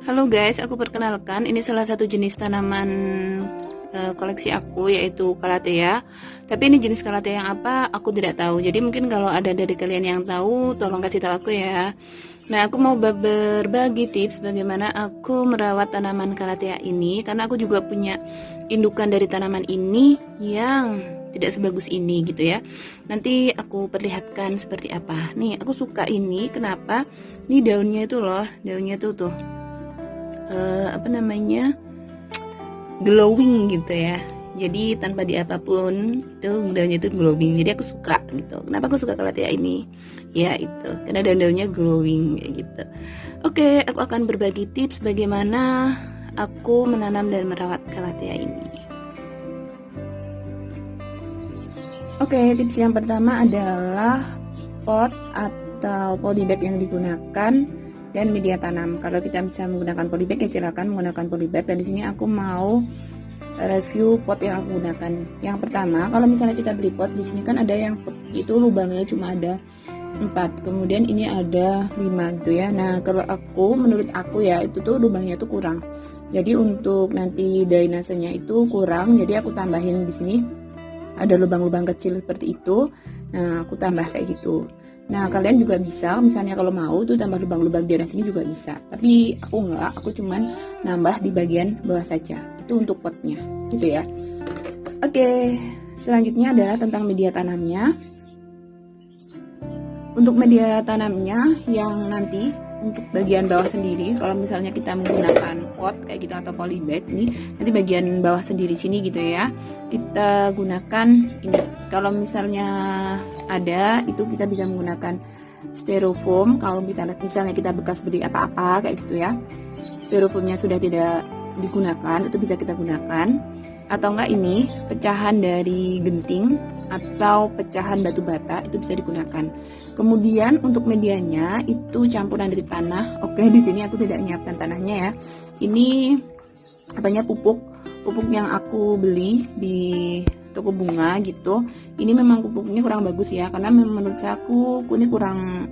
Halo guys, aku perkenalkan, ini salah satu jenis tanaman koleksi aku, yaitu Calathea. Tapi ini jenis Calathea yang apa, aku tidak tahu. Jadi mungkin kalau ada dari kalian yang tahu, tolong kasih tahu aku ya. Nah, aku mau berbagi tips bagaimana aku merawat tanaman Calathea ini, karena aku juga punya indukan dari tanaman ini yang tidak sebagus ini gitu ya. Nanti aku perlihatkan seperti apa. Nih, aku suka ini, kenapa? Ini daunnya itu loh, daunnya tuh apa namanya, glowing gitu ya. Jadi tanpa diapapun itu daunnya itu glowing. Jadi aku suka gitu. Kenapa aku suka Calathea ini? Ya itu karena daun-daunnya glowing kayak gitu. Oke, aku akan berbagi tips bagaimana aku menanam dan merawat Calathea ini. Oke, tips yang pertama adalah pot atau polybag yang digunakan dan media tanam. Kalau kita bisa menggunakan polybag ya silakan menggunakan polybag. Dan di sini aku mau review pot yang aku gunakan. Yang pertama, kalau misalnya kita beli pot, di sini kan ada yang pot itu lubangnya cuma ada 4, kemudian ini ada 5 gitu ya. Nah, kalau menurut aku ya itu tuh lubangnya tuh kurang. Jadi untuk nanti drainasenya itu kurang, jadi aku tambahin di sini ada lubang-lubang kecil seperti itu. Nah, aku tambah kayak gitu. Nah, kalian juga bisa, misalnya kalau mau tuh tambah lubang-lubang di sini juga bisa. Tapi aku enggak, aku cuman nambah di bagian bawah saja. Itu untuk potnya, gitu ya. Oke, selanjutnya adalah tentang media tanamnya. Untuk media tanamnya yang nanti untuk bagian bawah sendiri, kalau misalnya kita menggunakan pot kayak gitu atau polybag nih, nanti bagian bawah sendiri sini gitu ya, kita gunakan ini. Kalau misalnya ada itu kita bisa menggunakan styrofoam. Kalau kita misalnya kita bekas beli apa-apa kayak gitu ya, styrofoamnya sudah tidak digunakan, itu bisa kita gunakan. Atau enggak ini pecahan dari genting atau pecahan batu bata, itu bisa digunakan. Kemudian untuk medianya itu campuran dari tanah. Oke, di sini aku tidak menyiapkan tanahnya ya. Ini apanya, pupuk yang aku beli di toko bunga gitu. Ini memang pupuknya kurang bagus ya, karena menurut aku ini kurang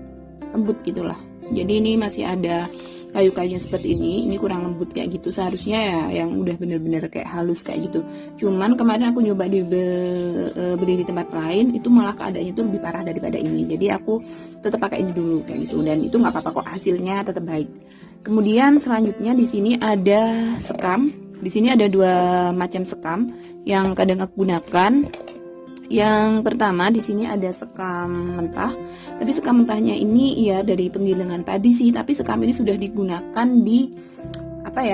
lembut gitulah. Jadi ini masih ada kayu-kayunya seperti ini kurang lembut kayak gitu. Seharusnya ya yang udah bener-bener kayak halus kayak gitu. Cuman kemarin aku nyoba beli di tempat lain, itu malah keadaannya itu lebih parah daripada ini. Jadi aku tetap pakai ini dulu kayak gitu, dan itu nggak apa-apa kok, hasilnya tetap baik. Kemudian selanjutnya di sini ada sekam. Di sini ada 2 macam sekam yang kadang aku gunakan. Yang pertama di sini ada sekam mentah, tapi sekam mentahnya ini ya dari penggilingan padi sih, tapi sekam ini sudah digunakan di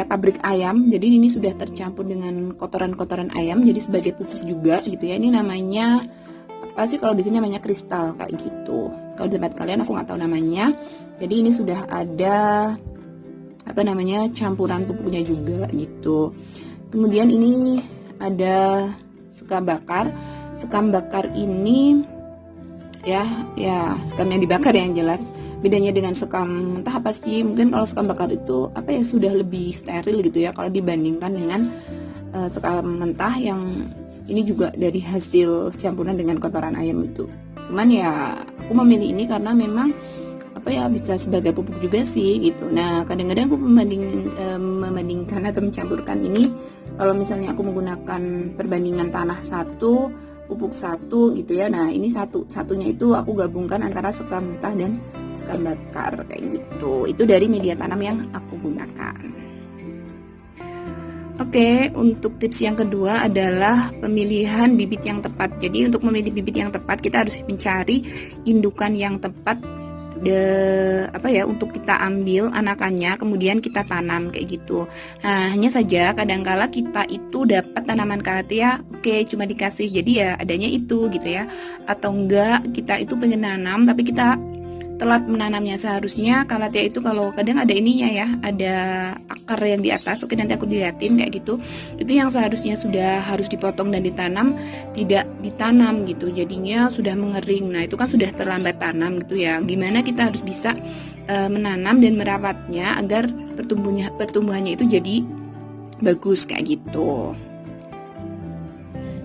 pabrik ayam. Jadi ini sudah tercampur dengan kotoran-kotoran ayam, jadi sebagai pupuk juga gitu ya. Ini namanya apa sih, kalau di sini namanya kristal kayak gitu. Kalau di tempat kalian aku nggak tahu namanya. Jadi ini sudah ada campuran pupuknya juga gitu. Kemudian ini ada sekam bakar. Sekam bakar ini ya sekam yang dibakar yang jelas. Bedanya dengan sekam mentah apa sih? Mungkin kalau sekam bakar itu sudah lebih steril gitu ya, kalau dibandingkan dengan sekam mentah yang ini juga dari hasil campuran dengan kotoran ayam itu. Cuman ya aku memilih ini karena memang bisa sebagai pupuk juga sih gitu. Nah, kadang-kadang aku membandingkan atau mencampurkan ini. Kalau misalnya aku menggunakan perbandingan tanah 1, pupuk 1 gitu ya. Nah, ini satunya itu aku gabungkan antara sekam mentah dan sekam bakar kayak gitu. Itu dari media tanam yang aku gunakan. Oke, untuk tips yang kedua adalah pemilihan bibit yang tepat. Jadi untuk memilih bibit yang tepat, kita harus mencari indukan yang tepat untuk kita ambil anakannya, kemudian kita tanam kayak gitu. Nah, hanya saja kadangkala kita itu dapat tanaman Calathea cuma dikasih jadi ya adanya itu gitu ya, atau enggak kita itu pengen nanam tapi kita telat menanamnya. Seharusnya Calathea itu kalau kadang ada ininya ya, ada akar yang di atas. Oke, nanti aku dilihatin kayak gitu. Itu yang seharusnya sudah harus dipotong dan ditanam, tidak ditanam gitu. Jadinya sudah mengering. Nah, itu kan sudah terlambat tanam gitu ya. Gimana kita harus bisa menanam dan merawatnya agar pertumbuhannya itu jadi bagus kayak gitu.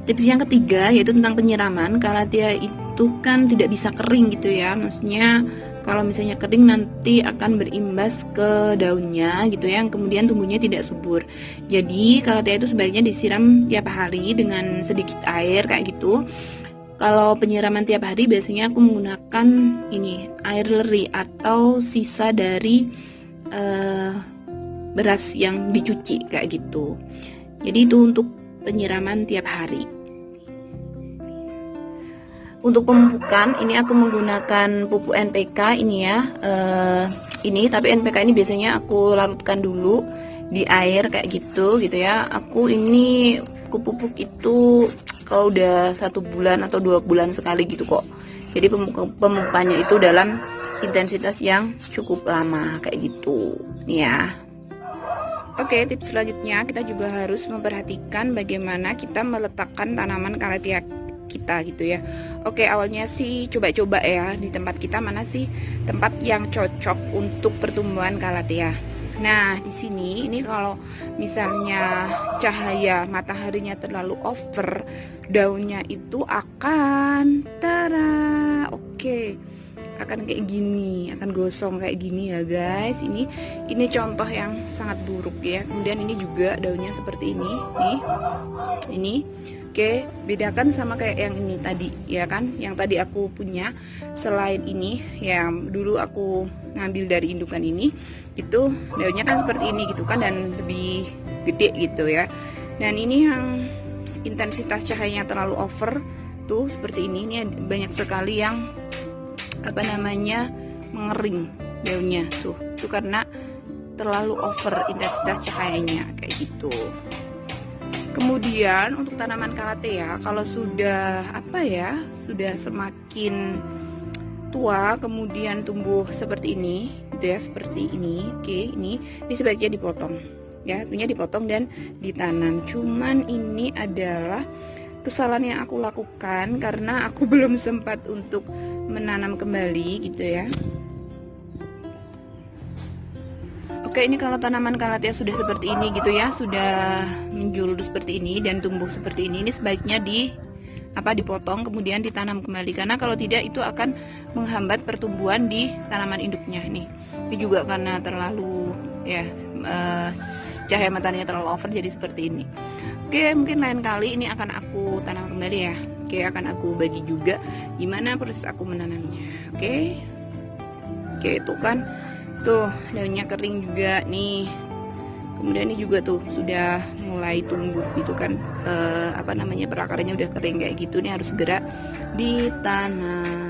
Tips yang ketiga yaitu tentang penyiraman. Calathea itu kan tidak bisa kering gitu ya, maksudnya Kalau misalnya kering nanti akan berimbas ke daunnya gitu ya, yang kemudian tumbuhnya tidak subur. Jadi kalatea itu sebaiknya disiram tiap hari dengan sedikit air kayak gitu. Kalau penyiraman tiap hari biasanya aku menggunakan ini air leri atau sisa dari beras yang dicuci kayak gitu. Jadi itu untuk penyiraman tiap hari. Untuk pemupukan ini aku menggunakan pupuk NPK ini ya, ini tapi NPK ini biasanya aku larutkan dulu di air kayak gitu ya. Aku ini pupuk itu kalau udah 1 bulan atau 2 bulan sekali gitu kok. Jadi pemupukannya itu dalam intensitas yang cukup lama kayak gitu nih ya. Oke, tips selanjutnya kita juga harus memperhatikan bagaimana kita meletakkan tanaman kalatea kita gitu ya. Oke, awalnya sih coba-coba ya di tempat kita mana sih tempat yang cocok untuk pertumbuhan kalatea. Nah, di sini ini kalau misalnya cahaya mataharinya terlalu over, daunnya itu akan akan kayak gini, akan gosong kayak gini ya guys. Ini contoh yang sangat buruk ya. Kemudian ini juga daunnya seperti ini nih. Ini oke, bedakan sama kayak yang ini tadi ya kan, yang tadi aku punya. Selain ini yang dulu aku ngambil dari indukan ini, itu daunnya kan seperti ini gitu kan, dan lebih gede gitu ya. Dan ini yang intensitas cahayanya terlalu over tuh seperti ini banyak sekali yang mengering daunnya tuh karena terlalu over intensitas cahayanya kayak gitu. Kemudian untuk tanaman kalatea kalau sudah sudah semakin tua kemudian tumbuh seperti ini gitu ya, seperti ini. Oke, ini sebaiknya dipotong ya, tentunya dipotong dan ditanam. Cuman ini adalah kesalahan yang aku lakukan karena aku belum sempat untuk menanam kembali gitu ya. Oke, ini kalau tanaman kalatea sudah seperti ini gitu ya, sudah menjulur seperti ini dan tumbuh seperti ini sebaiknya dipotong kemudian ditanam kembali, karena kalau tidak itu akan menghambat pertumbuhan di tanaman induknya. Ini juga karena terlalu cahaya mataharinya terlalu over jadi seperti ini. Oke, mungkin lain kali ini akan aku tanam kembali ya. Oke, akan aku bagi juga gimana proses aku menanamnya. Oke, itu kan tuh daunnya kering juga nih. Kemudian ini juga tuh sudah mulai tumbuh gitu kan, perakarnya udah kering kayak gitu. Nih harus segera ditanam.